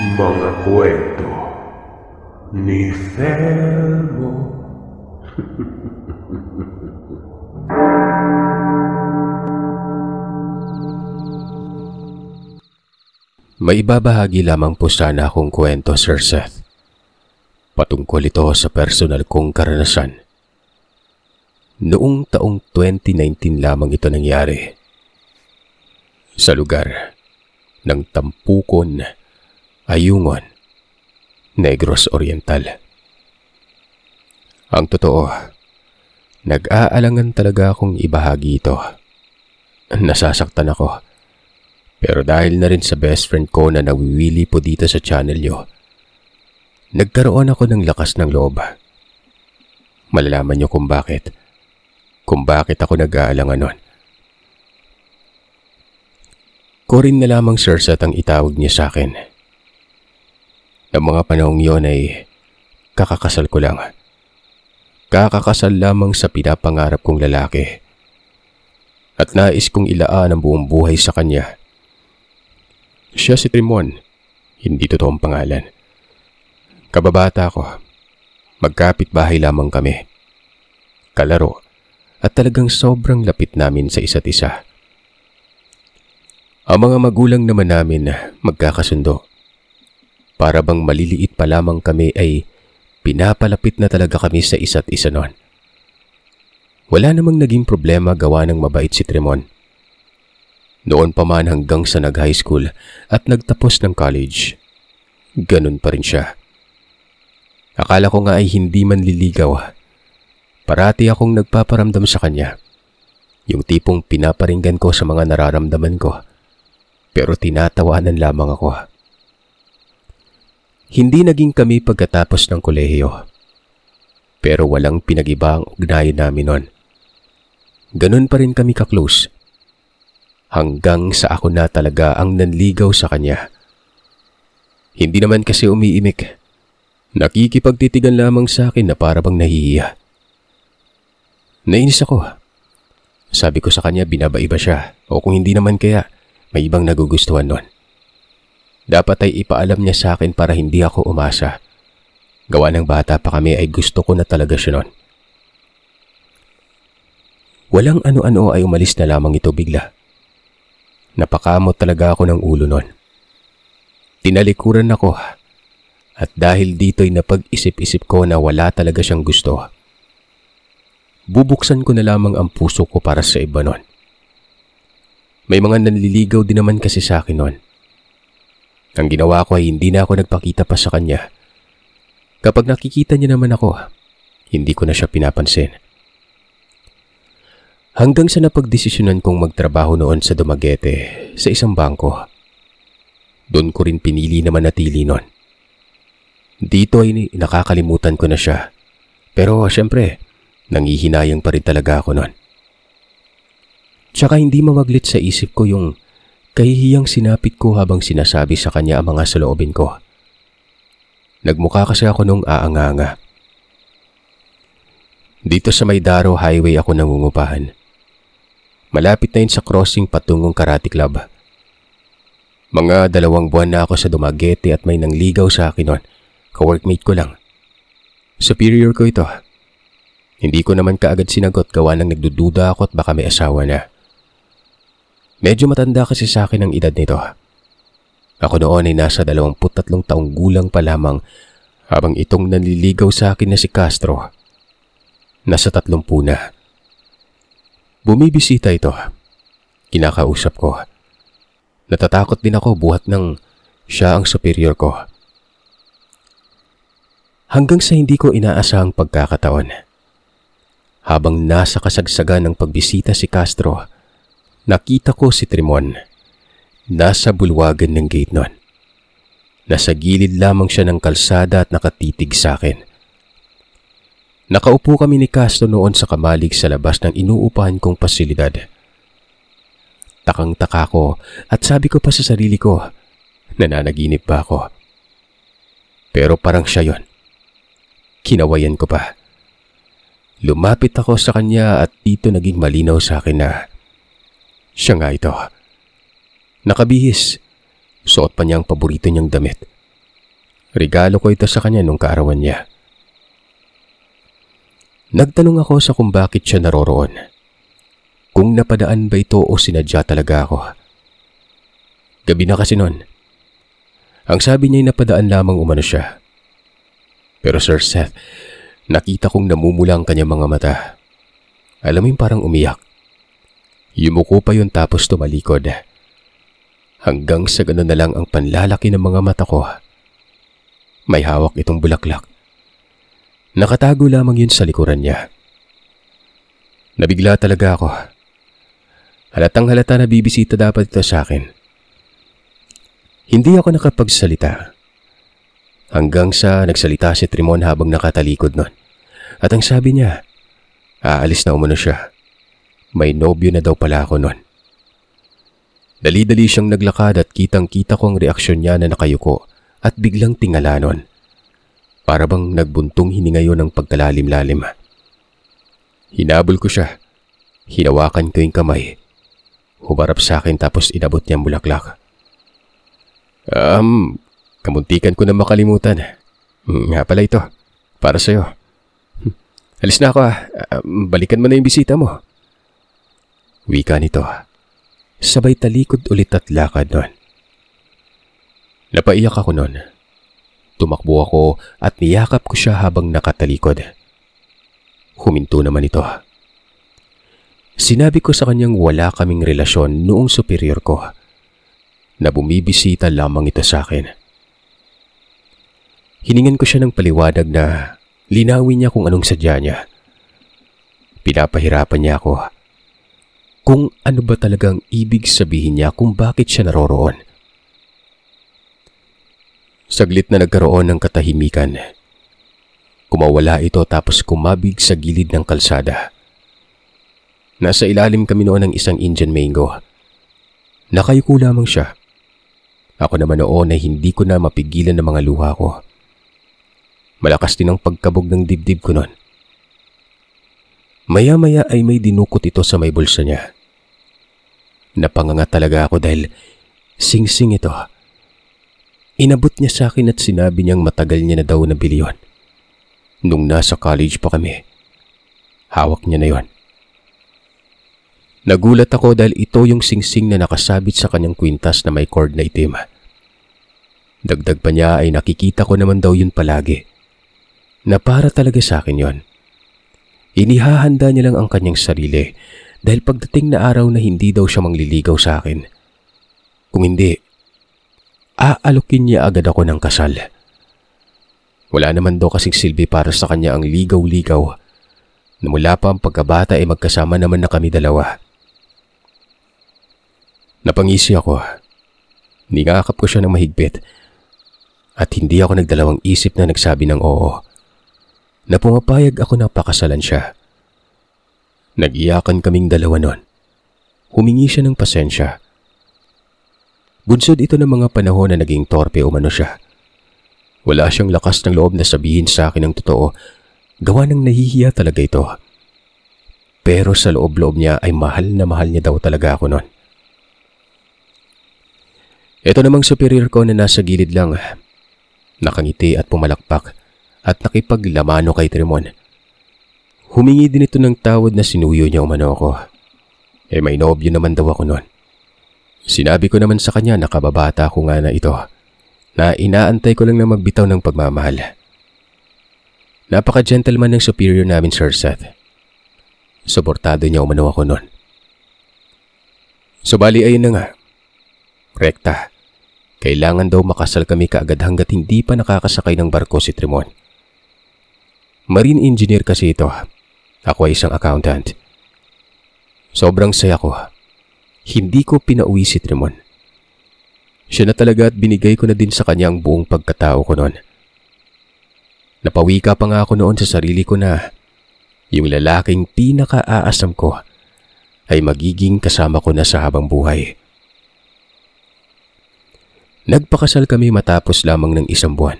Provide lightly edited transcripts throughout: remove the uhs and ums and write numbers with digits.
Mga kwento ni Felmo. May ibabahagi lamang po sana akong kwento, Sir Seth. Patungkol ito sa personal kong karanasan. Noong taong 2019 lamang ito nangyari. Sa lugar ng Tampukon, Ayungin, Negros Oriental. Ang totoo, nag-aalangan talaga akong ibahagi ito. Nasasaktan ako. Pero dahil na rin sa best friend ko na nawiwili po dito sa channel nyo, nagkaroon ako ng lakas ng loob. Malalaman nyo kung bakit. Kung bakit ako nag-aalangan nun. Corin na lamang, Sir Seth, ang itawag niya sa akin. Ng mga panahong yon ay kakakasal ko lang. Kakakasal lamang sa pinapangarap kong lalaki. At nais kong ilaan ang buong buhay sa kanya. Siya si Trimon, hindi totoong pangalan. Kababata ko, magkapit-bahay lamang kami. Kalaro, at talagang sobrang lapit namin sa isa't isa. Ang mga magulang naman namin magkakasundo. Para bang maliliit pa lamang kami ay pinapalapit na talaga kami sa isa't isa noon. Wala namang naging problema gawa ng mabait si Trimon. Noon pa man hanggang sa nag-high school at nagtapos ng college, ganun pa rin siya. Akala ko nga ay hindi man liligaw. Parati akong nagpaparamdam sa kanya. Yung tipong pinaparinggan ko sa mga nararamdaman ko. Pero tinatawanan lamang ako. Hindi naging kami pagkatapos ng kolehiyo. Pero walang pinag-iba ang ugnayan namin noon. Ganun pa rin kami ka-close. Hanggang sa ako na talaga ang nanligaw sa kanya. Hindi naman kasi umiimik. Nakikipagtitigan lamang sa akin na para bang nahihiya. Nainis ako. Sabi ko sa kanya binabaiba siya o kung hindi naman kaya may ibang nagugustuhan nun. Dapat ay ipaalam niya sa akin para hindi ako umasa. Gawa ng bata pa kami ay gusto ko na talaga siya nun. Walang ano-ano ay umalis na lamang ito bigla. Napakamot talaga ako ng ulo nun. Tinalikuran ako at dahil dito'y napag-isip-isip ko na wala talaga siyang gusto. Bubuksan ko na lamang ang puso ko para sa iba nun. May mga nanliligaw din naman kasi sa akin nun. Ang ginawa ko ay hindi na ako nagpakita pa sa kanya. Kapag nakikita niya naman ako, hindi ko na siya pinapansin. Hanggang sa napagdesisyonan kong magtrabaho noon sa Dumaguete sa isang bangko. Doon ko rin pinili na manatili noon. Dito ay nakakalimutan ko na siya. Pero syempre, nangihinayang pa rin talaga ako noon. Tsaka hindi mawaglit sa isip ko yung kahihiyang sinapit ko habang sinasabi sa kanya ang mga saloobin ko. Nagmukha kasi ako nung aanganga. Dito sa Maydaro Highway ako nangungupahan. Malapit na yun sa crossing patungong Karate Club. Mga 2 buwan na ako sa Dumaguete at may nangligaw sa akin nun. Ka-workmate ko lang. Superior ko ito. Hindi ko naman kaagad sinagot gawa ng nagdududa ako at baka may asawa na. Medyo matanda kasi sa akin ang edad nito. Ako noon ay nasa 23 taong gulang pa lamang habang itong nanliligaw sa akin na si Castro. Nasa 30 na. Bumibisita ito. Kinakausap ko. Natatakot din ako buhat ng siya ang superior ko. Hanggang sa hindi ko inaasahang pagkakataon. Habang nasa kasagsagan ng pagbisita si Castro, nakita ko si Trimon. Nasa bulwagan ng gate nun. Nasa gilid lamang siya ng kalsada at nakatitig sa akin. Nakaupo kami ni Castro noon sa kamalig sa labas ng inuupahan kong pasilidad. Takang-taka ko at sabi ko pa sa sarili ko, nananaginip ba ako? Pero parang siya yon. Kinawayan ko pa. Lumapit ako sa kanya at dito naging malinaw sa akin na siya nga ito. Nakabihis. Suot pa niya ang paborito niyang damit. Regalo ko ito sa kanya nung kaarawan niya. Nagtanong ako sa kung bakit siya naroroon. Kung napadaan ba ito o sinadya talaga ako. Gabi na kasi nun. Ang sabi niya ay napadaan lamang umano siya. Pero Sir Seth, nakita kong namumula ang kanyang mga mata. Alam mo yung parang umiyak. Yumuko pa yun tapos tumalikod. Hanggang sa gano'n na lang ang panlalaki ng mga mata ko. May hawak itong bulaklak. Nakatago lamang yun sa likuran niya. Nabigla talaga ako. Halatang halata na bibisita dapat ito sa akin. Hindi ako nakapagsalita. Hanggang sa nagsalita si Trimon habang nakatalikod nun. At ang sabi niya, aalis na umano siya. May nobyo na daw pala ako nun. Dali-dali siyang naglakad at kitang-kita ko ang reaksyon niya na nakayuko at biglang tingala nun. Para bang nagbuntong hininga yun ng pagkalalim-lalim. Hinabol ko siya. Hinawakan ko yung kamay. Humarap sa akin tapos inabot niya ang bulaklak. Kamuntikan ko na makalimutan. Nga pala ito. Para sa'yo. Alis na ako . Balikan mo na yung bisita mo. Wika nito. Sabay talikod ulit at lakad nun. Napaiyak ako nun. Tumakbo ako at niyakap ko siya habang nakatalikod. Huminto naman ito. Sinabi ko sa kanyang wala kaming relasyon noong superior ko. Na bumibisita lamang ito sa akin. Hiningan ko siya ng paliwanag na linawin niya kung anong sadya niya. Pinapahirapan niya ako. Kung ano ba talagang ibig sabihin niya kung bakit siya naroroon. Saglit na nagkaroon ng katahimikan. Kumawala ito tapos kumabig sa gilid ng kalsada. Nasa ilalim kami noon ng isang Indian mango. Nakayuko lamang siya. Ako naman noon ay hindi ko na mapigilan ng mga luha ko. Malakas din ang pagkabog ng dibdib ko noon. Maya-maya ay may dinukot ito sa may bulsa niya. Napanganga talaga ako dahil sing-sing ito. Inabot niya sa akin at sinabi niyang matagal niya na daw nabili yun. Nung nasa college pa kami. Hawak niya na yon. Nagulat ako dahil ito yung sing-sing na nakasabit sa kanyang kwintas na may cord na itim. Dagdag pa niya ay nakikita ko naman daw yun palagi. Na para talaga sa akin yon. Inihahanda niya lang ang kanyang sarili dahil pagdating na araw na hindi daw siya mangliligaw sa akin. Kung hindi, aalukin niya agad ako ng kasal. Wala naman daw kasing silbi para sa kanya ang ligaw-ligaw na mula pa ang pagkabata ay magkasama naman na kami dalawa. Napangisi ako. Ningakap ko siya ng mahigpit at hindi ako nagdalawang isip na nagsabi ng oo. Na pumapayag ako na pakasalan siya. Nag-iyakan kaming dalawa nun. Humingi siya ng pasensya. Bunsod ito ng mga panahon na naging torpe umano siya. Wala siyang lakas ng loob na sabihin sa akin ang totoo. Gawa ng nahihiya talaga ito. Pero sa loob-loob niya ay mahal niya daw talaga ako nun. Ito namang superior ko na nasa gilid lang. Nakangiti at pumalakpak. At nakipaglamano kay Trimon. Humingi din ito ng tawad na sinuyo niya umano ako. May nobyo naman daw ako noon. Sinabi ko naman sa kanya na kababata ko nga na ito. Na inaantay ko lang na magbitaw ng pagmamahal. Napaka-gentleman ng superior namin, Sir Seth. Suportado niya umano ako noon. Subali ayun na nga. Rekta. Kailangan daw makasal kami kaagad hanggat hindi pa nakakasakay ng barko si Trimon. Marine engineer kasi ito. Ako ay isang accountant. Sobrang saya ko. Hindi ko pinauwi si Trimon. Siya na talaga at binigay ko na din sa kanya ang buong pagkatao ko noon. Napawika pa nga ako noon sa sarili ko na yung lalaking pinaka-aasam ko ay magiging kasama ko na sa habang buhay. Nagpakasal kami matapos lamang ng 1 buwan.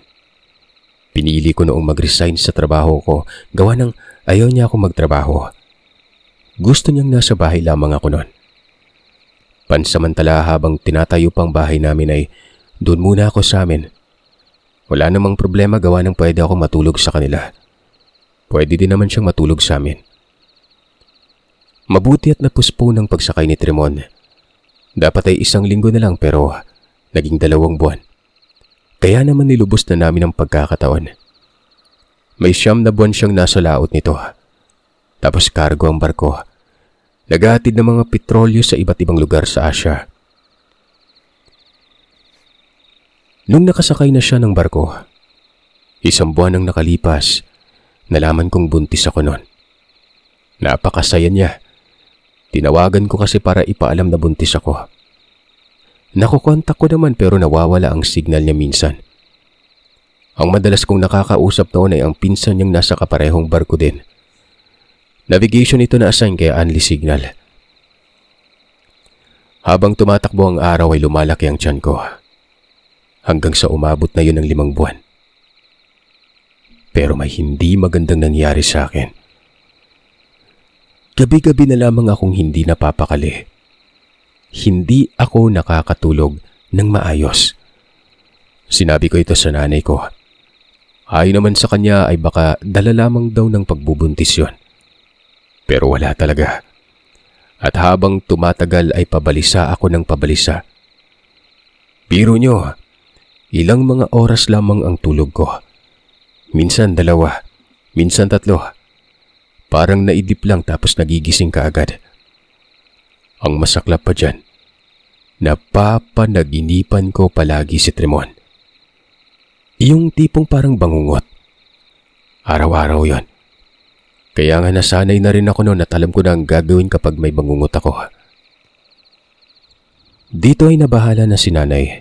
Pinili ko noong mag-resign sa trabaho ko gawa ng ayaw niya ako magtrabaho. Gusto niyang nasa bahay lamang ako noon. Pansamantala habang tinatayo pang bahay namin ay doon muna ako sa amin. Wala namang problema gawa ng pwede akong matulog sa kanila. Pwede din naman siyang matulog sa amin. Mabuti at napuspo ng pagsakay ni Tremon. Dapat ay 1 linggo na lang pero naging 2 buwan. Kaya naman nilubos na namin ang pagkakataon. May 9 na buwan siyang nasa laot nito. Tapos kargo ang barko. Naghahatid ng mga petrolyo sa iba't ibang lugar sa Asia. Nung nakasakay na siya ng barko, 1 buwan ang nakalipas, nalaman kong buntis ako noon. Napakasaya niya. Tinawagan ko kasi para ipaalam na buntis ako. Nakukontak ko naman pero nawawala ang signal niya minsan. Ang madalas kong nakakausap noon ay ang pinsan niyang nasa kaparehong barko din. Navigation ito na assign kaya unli signal. Habang tumatakbo ang araw ay lumalaki ang tiyan ko. Hanggang sa umabot na yun ng 5 buwan. Pero may hindi magandang nangyari sa akin. Gabi-gabi na lamang akong hindi napapakali. Hindi ako nakakatulog ng maayos. Sinabi ko ito sa nanay ko. Ayon naman sa kanya ay baka dala lamang daw ng pagbubuntis yon. Pero wala talaga. At habang tumatagal ay pabalisa ako ng pabalisa. Biro nyo, ilang mga oras lamang ang tulog ko. Minsan 2, minsan 3. Parang naidip lang tapos nagigising ka agad. Ang masaklap pa dyan, napapanaginipan ko palagi si Tremon. Yung tipong parang bangungot. Araw-araw yon. Kaya nga nasanay na rin ako noon at alam ko na ang gagawin kapag may bangungot ako. Dito ay nabahala na si nanay.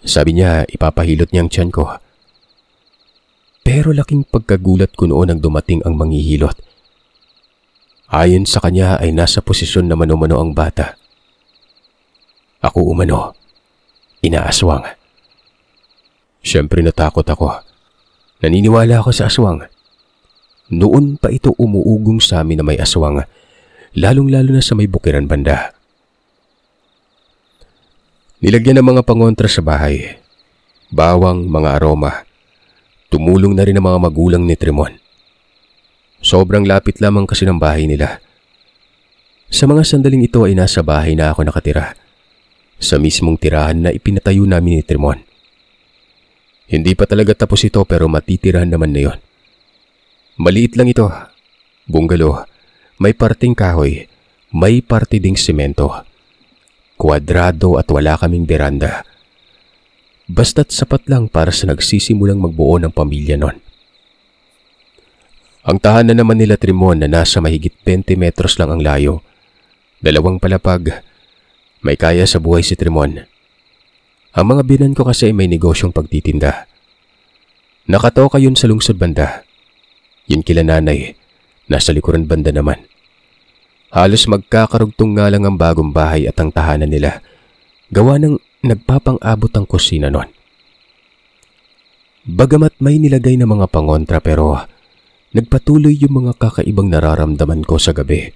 Sabi niya ipapahilot niya ang tiyan ko. Pero laking pagkagulat ko noon nang dumating ang manghihilot. Ayon sa kanya ay nasa posisyon na mano-mano ang bata. Ako umano, inaaswang. Siyempre natakot ako. Naniniwala ako sa aswang. Noon pa ito umuugong sa amin na may aswang, lalong-lalo na sa may bukiran banda. Nilagyan ng mga pangontra sa bahay. Bawang, mga aroma. Tumulong na rin ang mga magulang ni Tremon. Sobrang lapit lamang kasi ng bahay nila. Sa mga sandaling ito ay nasa bahay na ako nakatira. Sa mismong tirahan na ipinatayo namin ni Tremon. Hindi pa talaga tapos ito pero matitirahan naman na yon. Maliit lang ito. Bungalow. May parting kahoy. May parte ding semento. Kwadrado at wala kaming beranda. Basta't sapat lang para sa nagsisimulang magbuo ng pamilya nun. Ang tahanan naman nila Tremon na nasa mahigit 20 metros lang ang layo. 2 palapag. May kaya sa buhay si Tremon. Ang mga binan ko kasi ay may negosyong pagtitinda. Nakatoka yun sa lungsod banda. Yun kila nanay, nasa likuran banda naman. Halos magkakarugtong nga lang ang bagong bahay at ang tahanan nila. Gawa ng nagpapang-abot ang kusina nun. Bagamat may nilagay na mga pangontra pero nagpatuloy yung mga kakaibang nararamdaman ko sa gabi.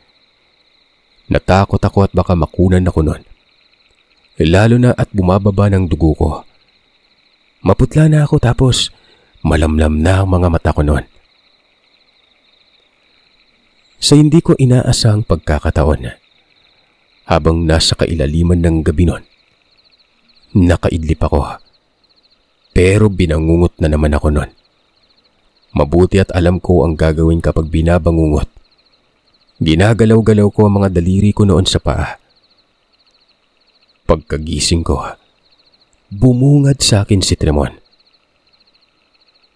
Natakot ako at baka makunan ako nun. Lalo na at bumababa ng dugo ko. Maputla na ako tapos malamlam na ang mga mata ko nun. Sa hindi ko inaasahang pagkakataon, habang nasa kailaliman ng gabi nun, nakaidlip ako. Pero binangungot na naman ako nun. Mabuti at alam ko ang gagawin kapag binabangungot. Ginagalaw-galaw ko ang mga daliri ko noon sa paa. Pagkagising ko, bumungad sa akin si Tremon.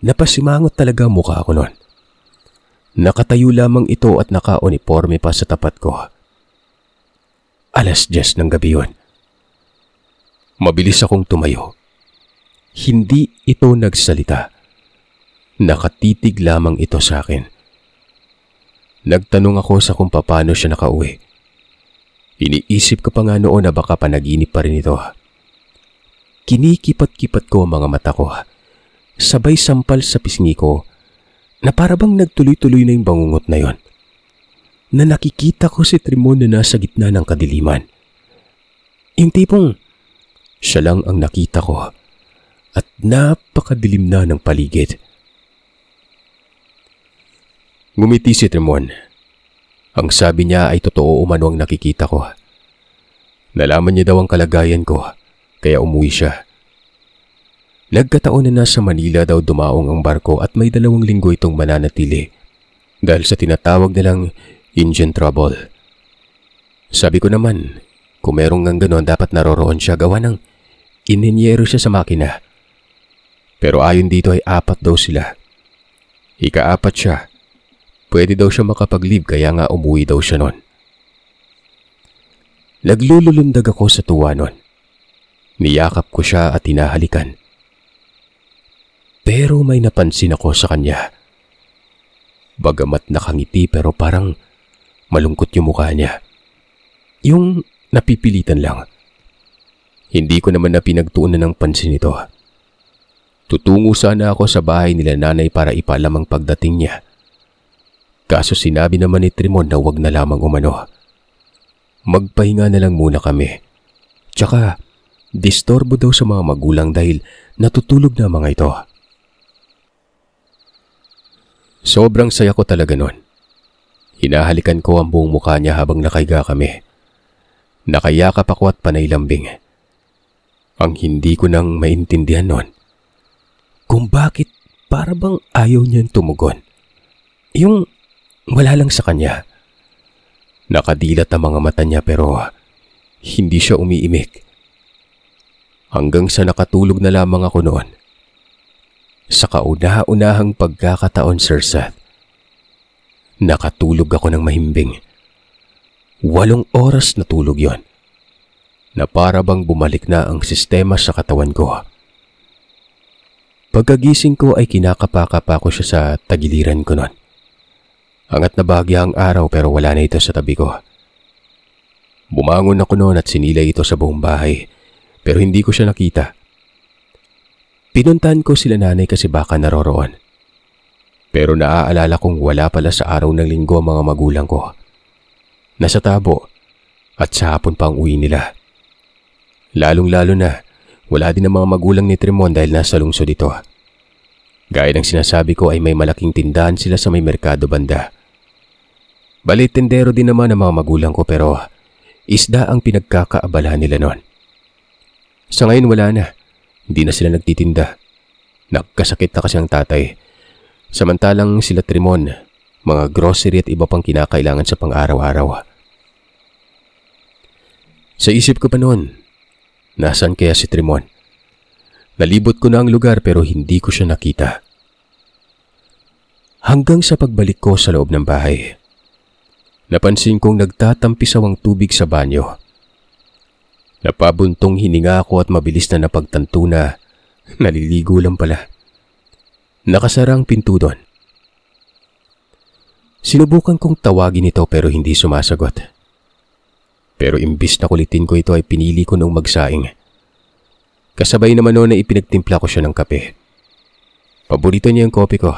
Napasimangot talaga ang mukha ko noon. Nakatayo lamang ito at naka-uniforme pa sa tapat ko. 10:00 ng gabi yun. Mabilis akong tumayo. Hindi ito nagsalita. Nakatitig lamang ito sa akin. Nagtanong ako sa kung paano siya nakauwi. Iniisip ko pa nga noon na baka panaginip pa rin ito. Kinikipat-kipat ko ang mga mata ko. Sabay sampal sa pisngi ko na parabang nagtuloy-tuloy na yung bangungot na yon. Na nakikita ko si Tremon na nasa gitna ng kadiliman. Yung tipong siya lang ang nakita ko at napakadilim na ng paligid. Ngumiti si Tremon. Ang sabi niya ay totoo umano ang nakikita ko. Nalaman niya daw ang kalagayan ko, kaya umuwi siya. Nagkataon na nasa Manila daw dumaong ang barko at may 2 linggo itong mananatili dahil sa tinatawag nilang engine trouble. Sabi ko naman, kung merong ng ganon dapat naroroon siya, gawa ng inenyero siya sa makina. Pero ayon dito ay 4 daw sila. Ika-4 siya. Pwede daw siya makapag-leave kaya nga umuwi daw siya nun. Naglululundag ako sa tuwa nun. Niyakap ko siya at hinahalikan. Pero may napansin ako sa kanya. Bagamat nakangiti pero parang malungkot yung mukha niya. Yung napipilitan lang. Hindi ko naman na pinagtuunan ng pansin ito. Tutungo sana ako sa bahay nila nanay para ipaalam ang pagdating niya. Kaso sinabi naman ni Tremon na wag na lamang umano. Magpahinga na lang muna kami. Tsaka, disturbo daw sa mga magulang dahil natutulog na mga ito. Sobrang saya ko talaga nun. Hinahalikan ko ang buong mukha niya habang nakahiga kami. Nakayakap ako at panay lambing. Ang hindi ko nang maintindihan nun, kung bakit para bang ayaw niyang tumugon. Yung wala lang sa kanya. Nakadilat ang mga mata niya pero hindi siya umiimik. Hanggang sa nakatulog na lamang ako noon. Sa kauna-unahang pagkakataon, Sir Seth, nakatulog ako ng mahimbing. 8 oras na tulog yon, na para bang bumalik na ang sistema sa katawan ko. Pagkagising ko ay kinakapakapa ko siya sa tagiliran ko noon. Angat na bahagya ang araw pero wala na ito sa tabi ko. Bumangon ako noon at sinilay ito sa buong bahay pero hindi ko siya nakita. Pinuntahan ko sila nanay kasi baka naroroon. Pero naaalala kong wala pala sa araw ng linggo ang mga magulang ko. Nasa Tabo at sa hapon pa ang uwi nila. Lalong-lalo na wala din ang mga magulang ni Tremon dahil nasa lungsod ito. Gaya ng sinasabi ko ay may malaking tindahan sila sa may merkado banda. Balit tindero din naman ang mga magulang ko pero isda ang pinagkakaabalahan nila noon. Sa ngayon wala na. Hindi na sila nagtitinda. Nagkasakit na kasi ang tatay. Samantalang sila Tremon, mga grocery at iba pang kinakailangan sa pang-araw-araw. Sa isip ko pa noon, nasaan kaya si Tremon? Nalibot ko na ang lugar pero hindi ko siya nakita. Hanggang sa pagbalik ko sa loob ng bahay, napansin kong nagtatampisaw ang tubig sa banyo. Napabuntong hininga ako at mabilis na napagtanto na naliligo lang pala. Nakasara ang pinto doon. Sinubukan kong tawagin ito pero hindi sumasagot. Pero imbis na kulitin ko ito ay pinili ko nung magsaing. Kasabay naman noon na ipinagtimpla ko siya ng kape. Paborito niya yung kopi ko.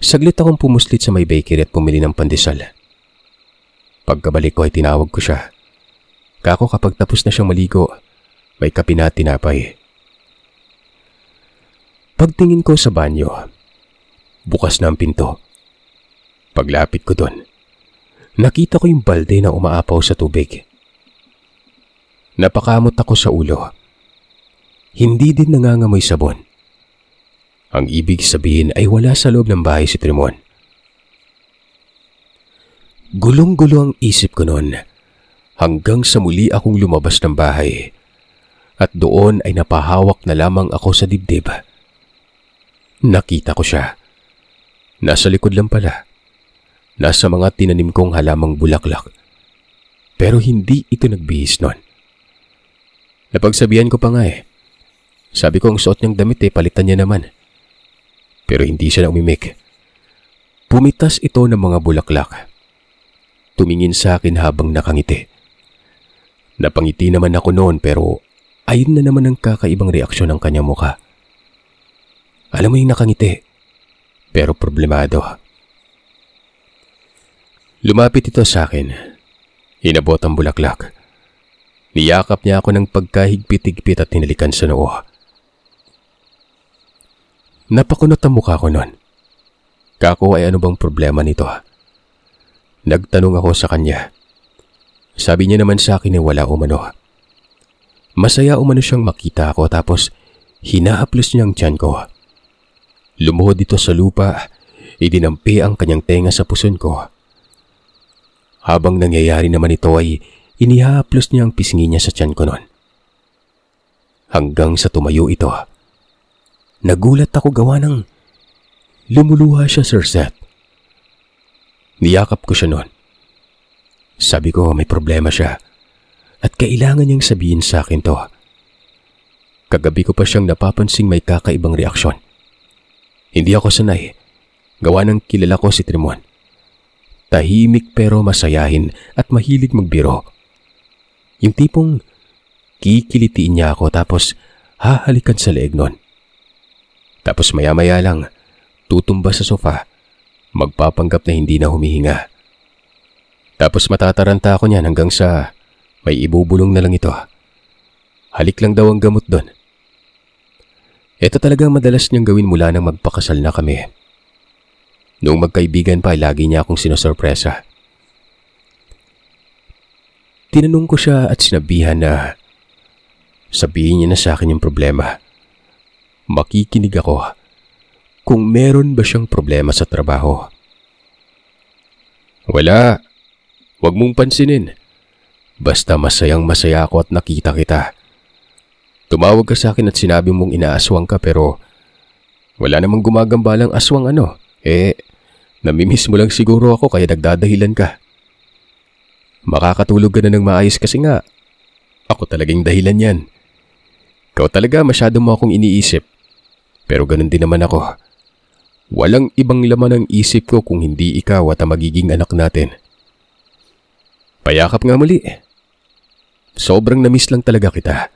Saglit akong pumuslit sa may bakery at pumili ng pandesal. Pagkabalik ko ay tinawag ko siya. Kako kapag tapos na siyang maligo, may kape na at tinapay. Pagtingin ko sa banyo, bukas na ang pinto. Paglapit ko doon, nakita ko yung balde na umaapaw sa tubig. Napakamot ako sa ulo. Hindi din nangangamoy sabon. Ang ibig sabihin ay wala sa loob ng bahay si Tremon. Gulong-gulo ang isip ko noon hanggang sa muli akong lumabas ng bahay at doon ay napahawak na lamang ako sa dibdib. Nakita ko siya. Nasa likod lang pala. Nasa mga tinanim kong halamang bulaklak. Pero hindi ito nagbihis noon. Napagsabihan ko pa nga Sabi ko ang suot niyang damit palitan niya naman. Pero hindi siya na umimik. Pumitas ito ng mga bulaklak. Tumingin sa akin habang nakangiti. Napangiti naman ako noon pero ayun na naman ang kakaibang reaksyon ng kanyang mukha. Alam mo yung nakangiti, pero problemado. Lumapit ito sa akin. Inabot ang bulaklak. Niyakap niya ako ng pagkahigpit-higpit at hinalikan sa noo. Napakunot ang mukha ko noon. Kako, ay ano bang problema nito? Nagtanong ako sa kanya. Sabi niya naman sa akin ay wala umano. Masaya umano siyang makita ako tapos hinahaplos niya ang tiyan ko. Lumuhod ito sa lupa, idinampi ang kanyang tenga sa puson ko. Habang nangyayari naman ito ay inihaplos niya ang pisngi niya sa tiyan ko noon. Hanggang sa tumayo ito. Nagulat ako gawa ng lumuluha siya, Sir Seth. Niyakap ko siya noon. Sabi ko may problema siya at kailangan niyang sabihin sa akin to. Kagabi ko pa siyang napapansing may kakaibang reaksyon. Hindi ako sanay. Gawa ng kilala ko si Trimon. Tahimik pero masayahin at mahilig magbiro. Yung tipong kikilitiin niya ako tapos hahalikan sa leeg nun. Tapos maya-maya lang, tutumba sa sofa, magpapanggap na hindi na humihinga. Tapos matataranta ako niyan hanggang sa may ibubulong na lang ito. Halik lang daw ang gamot doon. Ito talagang madalas niyang gawin mula nang magpakasal na kami. Noong magkaibigan pa, lagi niya akong sinosorpresa. Tinanong ko siya at sinabihan na sabihin niya na sa akin yung problema. Makikinig ako kung meron ba siyang problema sa trabaho. Wala. Huwag mong pansinin. Basta masayang masaya ako at nakita kita. Tumawag ka sa akin at sinabi mong inaaswang ka pero wala namang gumagambalang aswang ano. Namimiss mo lang siguro ako kaya nagdadahilan ka. Makakatulog ka na ng maayos kasi nga. Ako talagang dahilan yan. Ikaw talaga masyado mo akong iniisip. Pero ganun din naman ako. Walang ibang laman ang isip ko kung hindi ikaw at ang magiging anak natin. Payakap nga muli. Sobrang namiss lang talaga kita.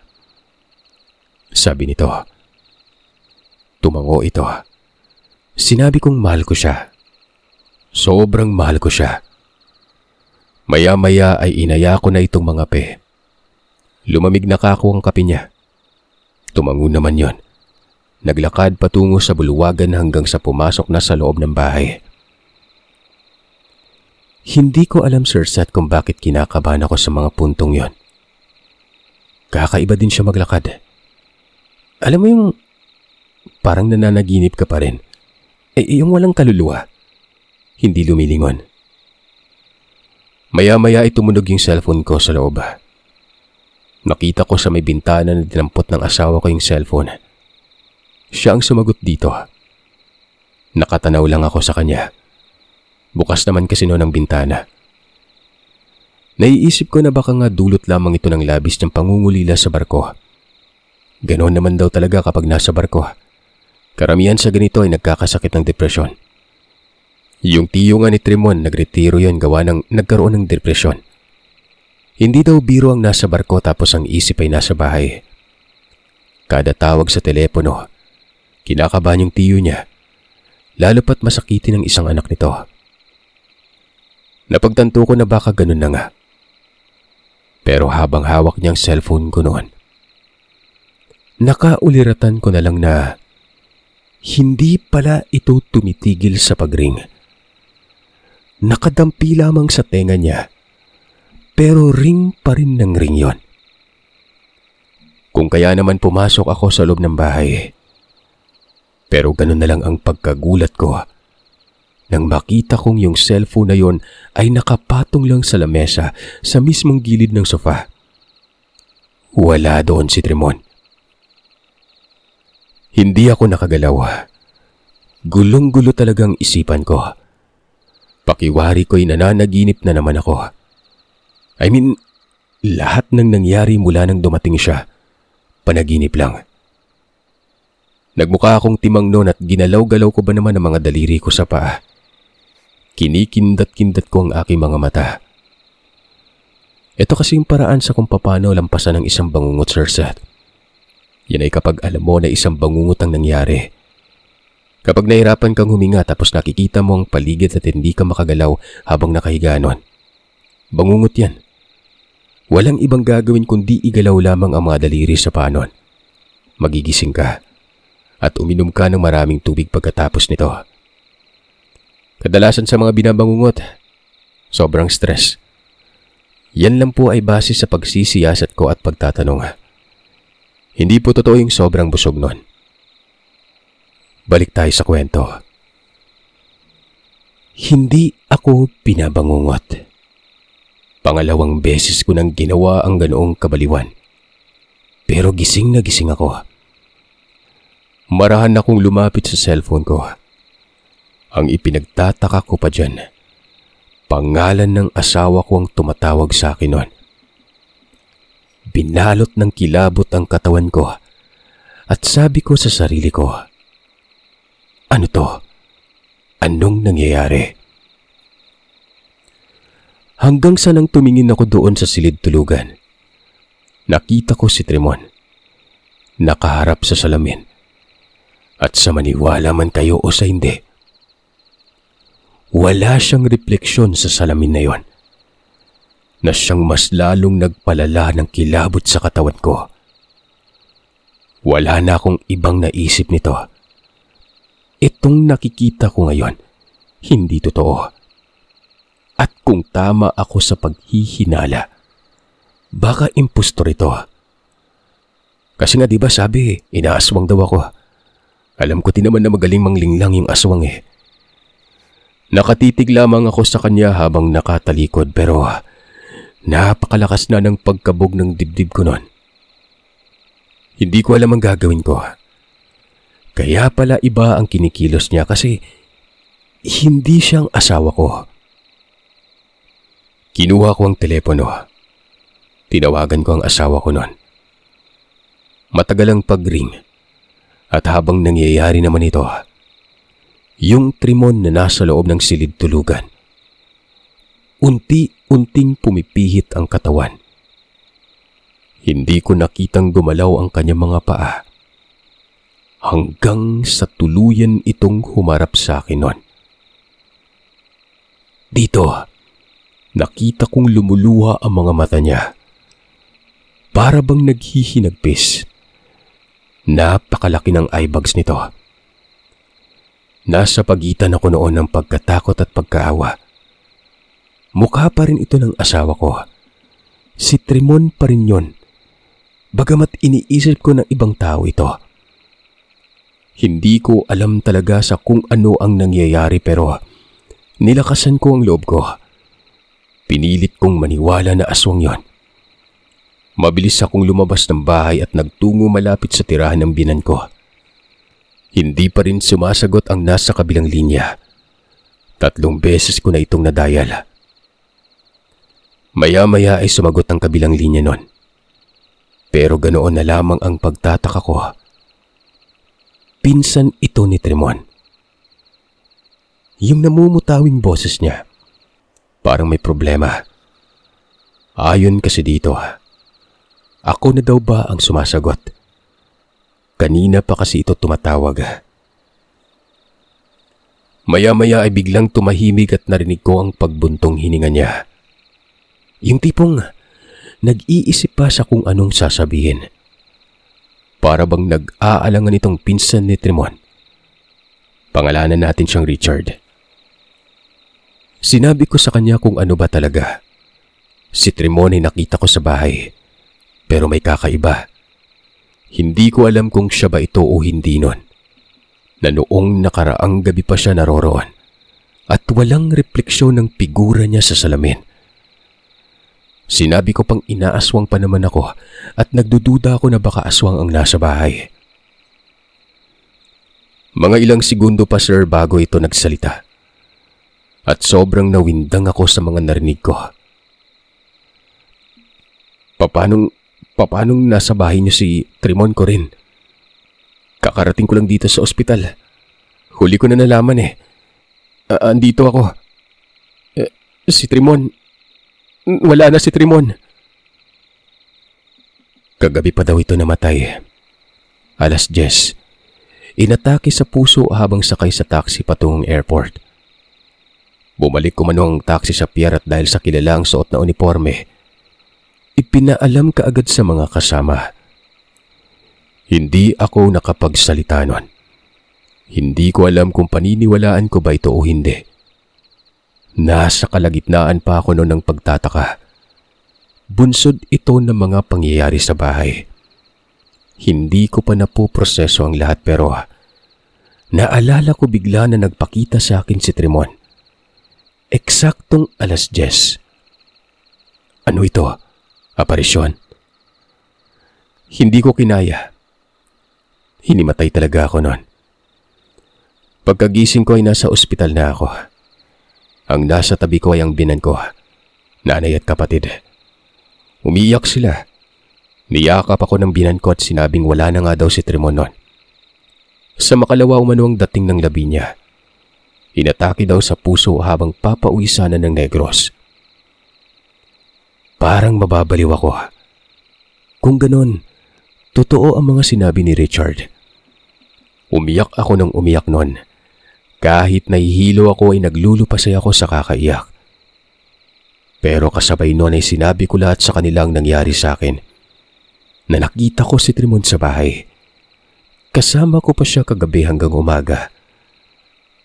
Sabi nito. Tumango ito. Sinabi kong mahal ko siya. Sobrang mahal ko siya. Maya-maya ay inaya ko na itong mga pe. Lumamig na kako ang kape niya. Tumango naman yon. Naglakad patungo sa buluwagan hanggang sa pumasok na sa loob ng bahay. Hindi ko alam, Sir Seth, kung bakit kinakabahan ako sa mga puntong yon. Kakaiba din siya maglakad. Alam mo yung parang nananaginip ka pa rin. Yung walang kaluluwa. Hindi lumilingon. Maya-maya ay tumunog yung cellphone ko sa loob. Nakita ko sa may bintana na dinampot ng asawa ko yung cellphone. Siya ang sumagot dito. Nakatanaw lang ako sa kanya. Bukas naman kasi noon ang bintana. Naiisip ko na baka nga dulot lamang ito ng labis niyang pangungulila sa barko. Ganoon naman daw talaga kapag nasa barko. Karamihan sa ganito ay nagkakasakit ng depresyon. Yung tiyo nga ni Trimon, nagretiro yon gawa ng nagkaroon ng depresyon. Hindi daw biro ang nasa barko tapos ang isip ay nasa bahay. Kada tawag sa telepono, kinakabahan yung tiyo niya, lalo pat masakitin ng isang anak nito. Napagtanto ko na baka ganun na nga. Pero habang hawak niyang cellphone ko noon, nakauliratan ko na lang na hindi pala ito tumitigil sa pagring. Nakadampi lamang sa tenga niya, pero ring pa rin ng ring yon. Kung kaya naman pumasok ako sa loob ng bahay. Pero ganun na lang ang pagkagulat ko nang makita kong yung cellphone na yon ay nakapatong lang sa lamesa sa mismong gilid ng sofa. Wala doon si Trimon. Hindi ako nakagalaw. Gulong-gulo talagang isipan ko. Pakiwari ko'y nananaginip na naman ako. Lahat ng nangyari mula nang dumating siya, panaginip lang. Nagmukha akong timang noon at ginalaw-galaw ko ba naman ang mga daliri ko sa paa. Kinikindat-kindat ko ang aking mga mata. Ito kasi yung paraan sa kung paano lampasan ng isang bangungot, Sir Seth. Yan ay kapag alam mo na isang bangungot ang nangyari. Kapag nahirapan kang huminga tapos nakikita mo ang paligid at hindi ka makagalaw habang nakahiga nun. Bangungot yan. Walang ibang gagawin kundi igalaw lamang ang mga daliri sa paanon. Magigising ka at uminom ka ng maraming tubig pagkatapos nito. Kadalasan sa mga binabangungot, sobrang stress. Yan lang po ay base sa pagsisiyasat ko at pagtatanong. Hindi po totoo yung sobrang busog nun. Balik tayo sa kwento. Hindi ako binabangungot. Pangalawang beses ko nang ginawa ang ganoong kabaliwan. Pero gising na gising ako. Marahan akong lumapit sa cellphone ko. Ang ipinagtataka ko pa dyan, pangalan ng asawa ko ang tumatawag sa akin noon. Binalot ng kilabot ang katawan ko at sabi ko sa sarili ko, ano to? Anong nangyayari? Hanggang sa nang tumingin ako doon sa silid tulugan, nakita ko si Trimon, nakaharap sa salamin. At sa maniwala man kayo o sa hindi, wala siyang refleksyon sa salamin na yon, na siyang mas lalong nagpalala ng kilabot sa katawan ko. Wala na akong ibang naisip nito. Itong nakikita ko ngayon, hindi totoo. At kung tama ako sa paghihinala, baka impostor ito. Kasi nga diba sabi, inaaswang daw ako. Alam ko din naman na magaling manglinglang yung aswang eh. Nakatitig lamang ako sa kanya habang nakatalikod pero napakalakas na ng pagkabog ng dibdib ko noon. Hindi ko alam ang gagawin ko. Kaya pala iba ang kinikilos niya kasi hindi siyang asawa ko. Kinuha ko ang telepono. Tinawagan ko ang asawa ko noon. Matagal ang pag-ring at habang nangyayari naman ito, yung Trimon na nasa loob ng silid tulugan, unti-unting pumipihit ang katawan. Hindi ko nakitang gumalaw ang kanyang mga paa hanggang sa tuluyan itong humarap sa akin noon. Dito, nakita kong lumuluha ang mga mata niya. Para bang naghihinagpis. Napakalaki ng eyebags nito. Nasa pagitan ako noon ng pagkatakot at pagkaawa. Mukha pa rin ito ng asawa ko. Si Trimon pa rin yun. Bagamat iniisip ko ng ibang tao ito. Hindi ko alam talaga sa kung ano ang nangyayari pero nilakasan ko ang loob ko. Pinilit kong maniwala na aswang yon. Mabilis akong lumabas ng bahay at nagtungo malapit sa tirahan ng binan ko. Hindi pa rin sumasagot ang nasa kabilang linya. 3 beses ko na itong nadayal. Maya-maya ay sumagot ang kabilang linya nun. Pero ganoon na lamang ang pagtataka ko. Pinsan ito ni Trimon. Yung namumutawing boses niya. Parang may problema. Ayon kasi dito, ako na daw ba ang sumasagot? Kanina pa kasi ito tumatawag. Maya-maya ay biglang tumahimik at narinig ko ang pagbuntong hininga niya. Yung tipong nag-iisip pa sa kung anong sasabihin. Para bang nag-aalangan itong pinsan ni Trimon. Pangalanan natin siyang Richard. Sinabi ko sa kanya kung ano ba talaga. Si Trimon ay nakita ko sa bahay. Pero may kakaiba. Hindi ko alam kung siya ba ito o hindi nun. Na noong nakaraang gabi pa siya naroroon. At walang refleksyon ng figura niya sa salamin. Sinabi ko pang inaaswang pa naman ako at nagdududa ako na baka aswang ang nasa bahay. Mga ilang segundo pa sir bago ito nagsalita. At sobrang nawindang ako sa mga narinig ko. Papanong nasa bahay niyo si Trimon ko rin? Kakarating ko lang dito sa ospital. Huli ko na nalaman eh. Andito ako. Si Trimon. Wala na si Trimon. Kagabi pa daw ito namatay. 10:00. Inatake sa puso habang sakay sa taxi patungong airport. Bumalik kumano ang taxi sa pier at dahil sa kilalaang suot na uniforme, Ipinaalam kaagad sa mga kasama. Hindi ako nakapagsalita nun. Hindi ko alam kung paniniwalaan ko ba ito o hindi. Nasa kalagitnaan pa ako noon ng pagtataka. Bunsod ito ng mga pangyayari sa bahay. Hindi ko pa napoproseso ang lahat pero naalala ko bigla na nagpakita sa akin si Trimon. Eksaktong 10:00. Ano ito? Aparisyon? Hindi ko kinaya. Hinimatay talaga ako noon. Pagkagising ko ay nasa ospital na ako. Ang nasa tabi ko ay ang binan ko, nanay at kapatid. Umiiyak sila. Niyakap ako ng binan ko at sinabing wala na nga daw si Trimon noon. Sa makalawa umano ang dating ng labi niya. Inatake daw sa puso habang papauwi sana ng Negros. Parang mababaliw ako. Kung ganon, totoo ang mga sinabi ni Richard. Umiyak ako ng umiyak noon. Kahit nahihilo ako ay naglulupasay ako sa kakaiyak. Pero kasabay noon ay sinabi ko lahat sa kanilang nangyari sa akin. Na nakita ko si Trimon sa bahay. Kasama ko pa siya kagabi hanggang umaga.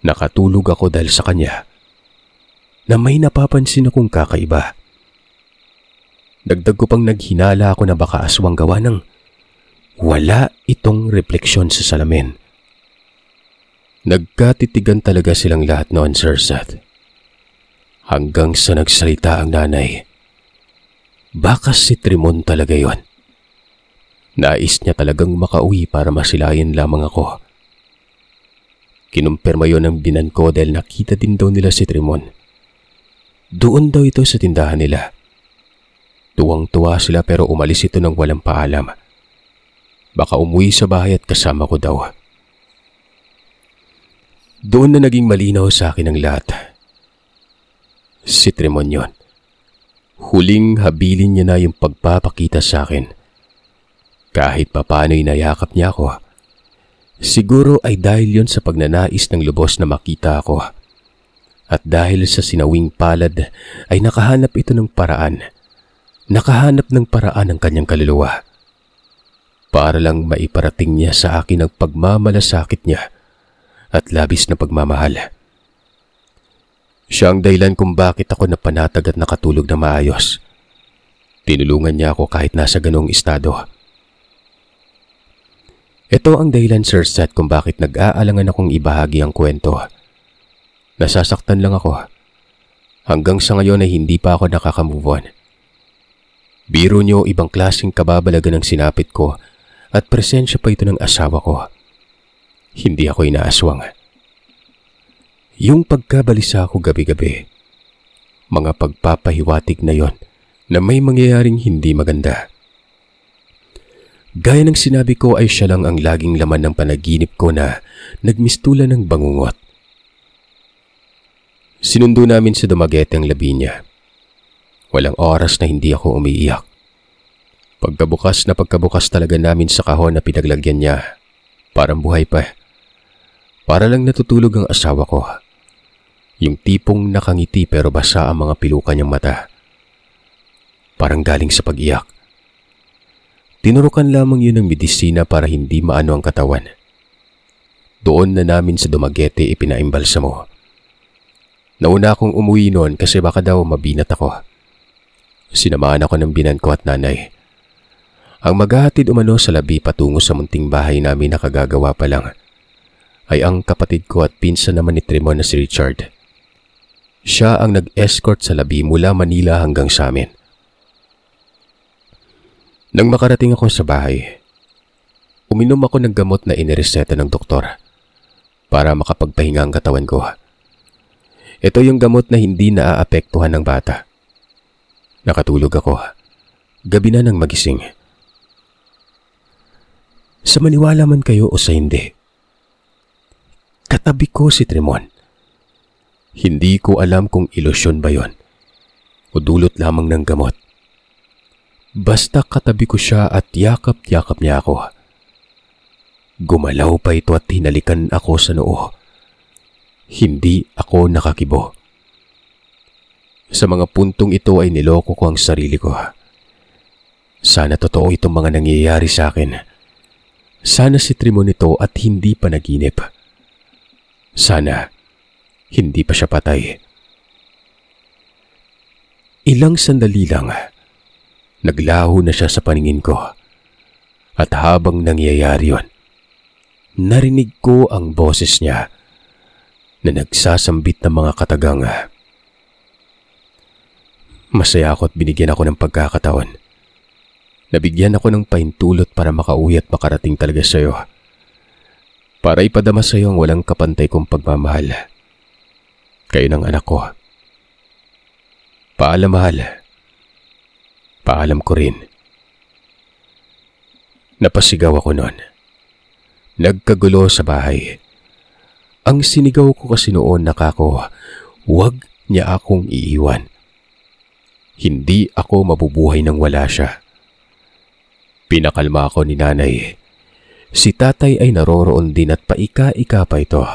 Nakatulog ako dahil sa kanya. Na may napapansin akong kakaiba. Dagdag ko pang naghinala ako na baka aswang gawa ng wala itong refleksyon sa salamin. Nagkatitigan talaga silang lahat noon, Sir Seth. Hanggang sa nagsalita ang nanay. Baka si Trimon talaga yon. Nais niya talagang makauwi para masilayan lamang ako. Kinumpirma yon ng binan ko dahil nakita din daw nila si Trimon. Doon daw ito sa tindahan nila. Tuwang-tuwa sila pero umalis ito ng walang paalam. Baka umuwi sa bahay at kasama ko daw. Doon na naging malinaw sa akin ang lahat. Si Trimon yon. Huling habilin niya na yung pagpapakita sa akin. Kahit papano'y nayakap niya ako. Siguro ay dahil yon sa pagnanais ng lubos na makita ako. At dahil sa sinawing palad ay nakahanap ito ng paraan. Nakahanap ng paraan ang kanyang kaluluwa. Para lang maiparating niya sa akin ang pagmamalasakit niya at labis na pagmamahal. Siya ang dahilan kung bakit ako napanatag at nakatulog na maayos. Tinulungan niya ako kahit nasa ganong estado. Ito ang dahilan, Sir Seth, kung bakit nag-aalangan akong ibahagi ang kwento. Nasasaktan lang ako. Hanggang sa ngayon ay hindi pa ako nakaka-move on. Biro niyo, ibang klaseng kababalagan ang sinapit ko at presensya pa ito ng asawa ko. Hindi ako inaaswang. Yung pagkabalisa ko gabi-gabi, mga pagpapahiwatig na yon na may mangyayaring hindi maganda. Gaya ng sinabi ko ay siya lang ang laging laman ng panaginip ko na nagmistulan ng bangungot. Sinundo namin sa Dumaguete ang labi niya. Walang oras na hindi ako umiiyak. Pagkabukas talaga namin sa kahon na pinaglagyan niya, parang buhay pa. Para lang natutulog ang asawa ko. Yung tipong nakangiti pero basa ang mga pilukan niyang mata. Parang galing sa pag-iyak. Tinurukan lamang yun ng medisina para hindi maano ang katawan. Doon na namin sa Dumaguete ipinaimbalsamo. Nauna akong umuwi noon kasi baka daw mabinat ako. Sinamahan ako ng binan ko at nanay. Ang maghahatid umano sa labi patungo sa munting bahay namin na kagagawa pa lang ay ang kapatid ko at pinsan naman ni Trimon na si Richard. Siya ang nag-escort sa labi mula Manila hanggang sa amin. Nang makarating ako sa bahay, uminom ako ng gamot na inireseta ng doktor para makapagpahinga ang katawan ko. Ito yung gamot na hindi naaapektuhan ng bata. Nakatulog ako. Gabi na nang magising. Sa maniwala man kayo o sa hindi, katabi ko si Trimon. Hindi ko alam kung ilusyon ba yon o dulot lamang ng gamot. Basta katabi ko siya at yakap-yakap niya ako. Gumalaw pa ito at hinalikan ako sa noo. Hindi ako nakakibo. Sa mga puntong ito ay niloko ko ang sarili ko. Sana totoo itong mga nangyayari sa akin. Sana si Trimon ito at hindi pa naginip. Sana hindi pa siya patay. Ilang sandali lang, naglaho na siya sa paningin ko. At habang nangyayari yon, narinig ko ang boses niya na nagsasambit ng mga katagang. Masaya ako at binigyan ako ng pagkakataon. Nabigyan ako ng pahintulot para makauwi at makarating talaga sa iyo. Para ipadama sa iyo ang walang kapantay kong pagmamahal. Kayo ng anak ko. Paalam, mahal. Paalam ko rin. Napasigaw ako noon. Nagkagulo sa bahay. Ang sinigaw ko kasi noon na kako, huwag niya akong iiwan. Hindi ako mabubuhay nang wala siya. Pinakalma ako ni nanay. Si tatay ay naroroon din at paika-ika pa ito.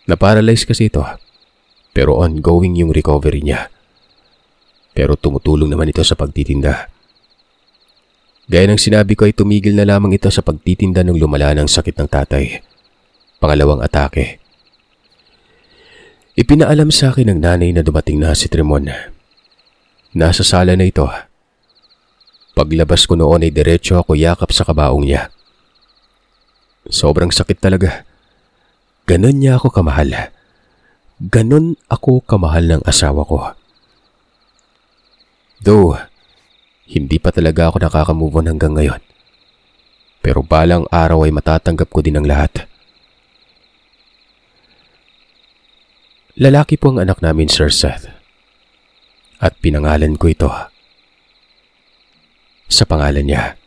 Naparalyze kasi ito, pero ongoing yung recovery niya. Pero tumutulong naman ito sa pagtitinda. Gaya ng sinabi ko ay tumigil na lamang ito sa pagtitinda nung lumala ng sakit ng tatay. Pangalawang atake. Ipinaalam sa akin ng nanay na dumating na si Trimon. Nasa sala na ito. Paglabas ko noon ay diretso ako yakap sa kabaong niya. Sobrang sakit talaga. Ganon niya ako kamahal. Ganon ako kamahal ng asawa ko. Though, hindi pa talaga ako nakaka-move on hanggang ngayon. Pero balang araw ay matatanggap ko din ang lahat. Lalaki po ang anak namin, Sir Seth. At pinangalan ko ito sa pangalan niya.